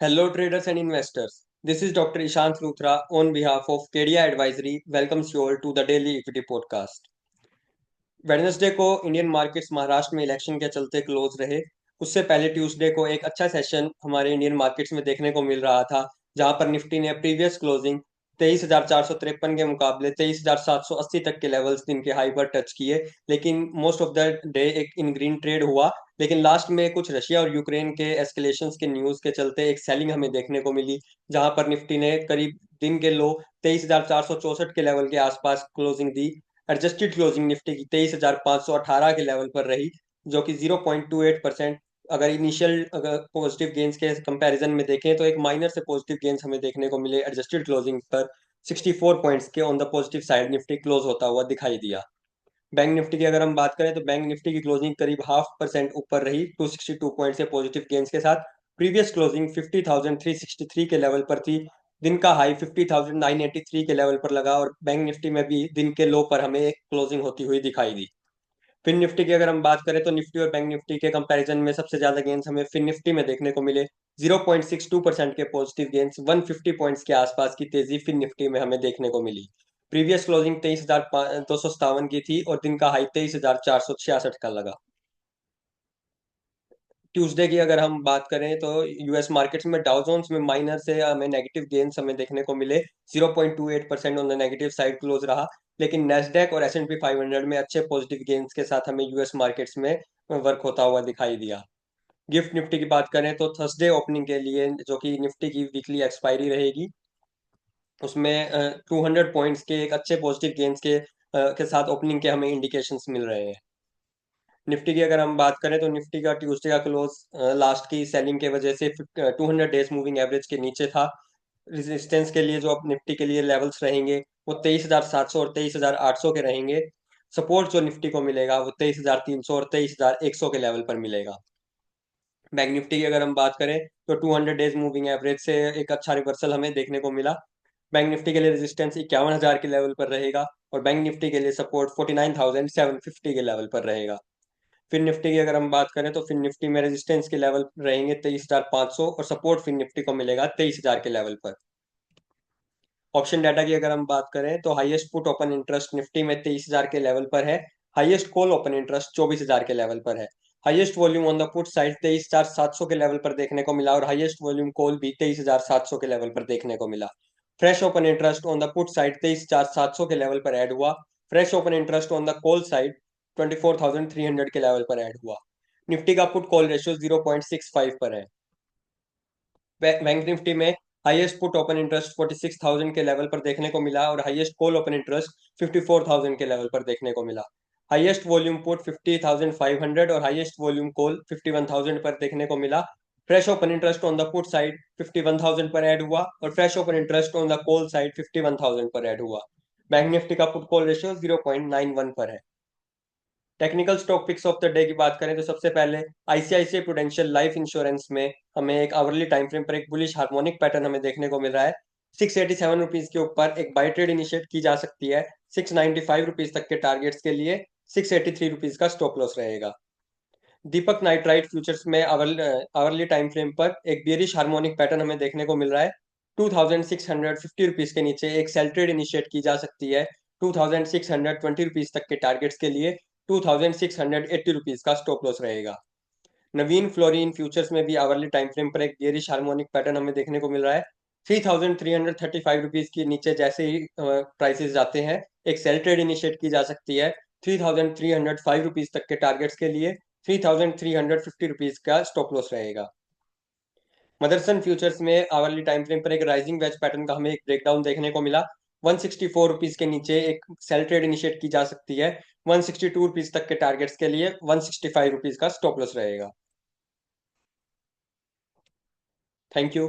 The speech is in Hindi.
Hello, traders and investors. This is Dr. Ishant Luthra on behalf of KDI Advisory. Welcomes you all to the Daily Equity Podcast. Wednesday को इंडियन मार्केट्स महाराष्ट्र में इलेक्शन के चलते क्लोज रहे। उससे पहले ट्यूसडे को एक अच्छा सेशन हमारे इंडियन मार्केट्स में देखने को मिल रहा था, जहां पर निफ्टी ने प्रीवियस क्लोजिंग 23,453 के मुकाबले 23,780 तक के लेवल्स दिन के हाई पर टच किए, लेकिन मोस्ट ऑफ द डे एक इन ग्रीन ट्रेड हुआ। लेकिन लास्ट में कुछ रशिया और यूक्रेन के एस्केलेशंस के न्यूज के चलते एक सेलिंग हमें देखने को मिली, जहां पर निफ्टी ने करीब दिन के लो 23,464 के लेवल के आसपास क्लोजिंग दी। एडजस्टेड क्लोजिंग निफ्टी की 23,518 के लेवल पर रही, जो कि 0.28%। अगर इनिशियल अगर पॉजिटिव गेंस के कंपैरिजन में देखें तो एक माइनर से पॉजिटिव गेंस हमें देखने को मिले। एडजस्टेड क्लोजिंग पर 64 पॉइंट्स के on the positive side Nifty close होता हुआ दिखाई दिया। बैंक निफ्टी की अगर हम बात करें तो बैंक निफ्टी की क्लोजिंग करीब 0.5% ऊपर रही 262 पॉइंट से पॉजिटिव गेंस के साथ। प्रीवियस क्लोजिंग 50,363 के लेवल पर थी। दिन का हाई 50,983 के लेवल पर लगा और बैंक निफ्टी में भी दिन के लो पर हमें एक क्लोजिंग होती हुई दिखाई दी। फिन निफ्टी की अगर हम बात करें तो निफ्टी और बैंक निफ्टी के कंपैरिजन में सबसे ज्यादा गेंस हमें फिन निफ्टी में देखने को मिले। 0.62% के पॉजिटिव गेंस 150 पॉइंट्स के आसपास की तेजी फिन निफ्टी में हमें देखने को मिली। प्रीवियस क्लोजिंग 23,257 की थी और दिन का हाई 23,466 का लगा। ट्यूसडे की अगर हम बात करें तो यूएस मार्केट्स में डाउ जोन्स में माइनर से हमें नेगेटिव गेन्स हमें देखने को मिले। 0.28% on the negative side close रहा, लेकिन नेस्डैक और एस&पी 500 में अच्छे पॉजिटिव गेन्स के साथ हमें यूएस मार्केट्स में वर्क होता हुआ दिखाई दिया। गिफ्ट निफ्टी की बात करें तो थर्सडे ओपनिंग के लिए, जो कि निफ्टी की वीकली एक्सपायरी रहेगी, उसमें 200 पॉइंट्स के एक अच्छे पॉजिटिव गेन्स के साथ ओपनिंग के हमें इंडिकेशंस मिल रहे हैं। निफ्टी की अगर हम बात करें तो निफ्टी का ट्यूसडे का क्लोज लास्ट की सेलिंग के वजह से 200 डेज मूविंग एवरेज के नीचे था। रेजिस्टेंस के लिए जो अब निफ्टी के लिए लेवल्स रहेंगे वो 23,700 और 23,800 के रहेंगे। सपोर्ट जो निफ्टी को मिलेगा वो 23,300 और 23,100 के लेवल पर मिलेगा। बैंक निफ्टी की अगर हम बात करें तो 200 डेज मूविंग एवरेज से एक अच्छा रिवर्सल हमें देखने को मिला। बैंक निफ्टी के लिए रेजिस्टेंस 51,000 के लेवल पर रहेगा और बैंक निफ्टी के लिए सपोर्ट 49,750 के लेवल पर रहेगा। फिन निफ्टी की अगर हम बात करें तो फिन निफ्टी में रेजिस्टेंस के लेवल रहेंगे 23,500 और सपोर्ट फिन निफ्टी को मिलेगा 23,000 के लेवल पर। ऑप्शन डाटा की अगर हम बात करें तो highest put open interest Nifty में 23,000 के लेवल पर है। हाईएस्ट कॉल ओपन इंटरेस्ट 24,000 के लेवल पर है। Highest volume on the put side 23,700 के लेवल पर देखने को मिला और हाईएस्ट वॉल्यूम कॉल भी 23,700 के लेवल पर देखने को मिला। Fresh open interest on the put side 23,700 के लेवल पर ऐड हुआ। Fresh open interest on the call side 24,300 के लेवल पर ऐड हुआ। निफ्टी का पुट कॉल रेशियो 0.65 पर है। बैंक निफ्टी में हाईएस्ट पुट ओपन इंटरेस्ट 46,000 के लेवल पर देखने को मिला और हाईएस्ट कॉल ओपन इंटरेस्ट 54,000 के लेवल पर देखने को मिला। हाईएस्ट वॉल्यूम पुट 50,500 और हाईएस्ट वॉल्यूम कॉल 51,000 पर देखने को मिला। Fresh open interest on the put side 51,000 पर ऐड हुआ और fresh open interest on the call side 51,000 पर ऐड हुआ। बैंक निफ्टी का पुट कॉल रेशियो 0.91 पर है। Technical stock picks of the day की बात करें तो सबसे पहले आईसीआईसीआई प्रूडेंशियल लाइफ इंश्योरेंस में हमें एक आवरली टाइम फ्रेम पर एक बुलिश हार्मोनिक पैटर्न हमें देखने को मिल रहा है। 687 रुपीज के ऊपर एक बाय ट्रेड इनिशिएट की जा सकती है। 695 रुपीज तक के टारगेट्स के लिए 683 रुपीज का स्टॉप लॉस रहेगा। दीपक नाइट्राइट फ्यूचर्स में आवरली टाइम फ्रेम पर एक बियरिश हार्मोनिक पैटर्न हमें देखने को मिल रहा है। 2,650 के नीचे एक सेल ट्रेड इनिशिएट की जा सकती है। 2,620 तक के टारगेट्स के लिए 2,680 का स्टॉप लॉस रहेगा। नवीन फ्लोरिन फ्यूचर्स में भी आवरली टाइम फ्रेम पर एक बेरिश हार्मोनिक पैटर्न हमें देखने को मिल रहा है। 3,335 के नीचे जैसे ही प्राइसेस जाते हैं एक सेल ट्रेड इनिशिएट की जा सकती है। 3,305 तक के टारगेट्स के लिए 3,350 का स्टॉप लॉस रहेगा। मदरसन फ्यूचर्स में आवरली टाइम फ्रेम पर एक राइजिंग वेज पैटर्न का हमें एक ब्रेकडाउन देखने को मिला। 164 के नीचे एक सेल ट्रेड इनिशिएट की जा सकती है। 162 तक के टारगेट्स के लिए 165 का स्टॉप लॉस रहेगा। Thank you.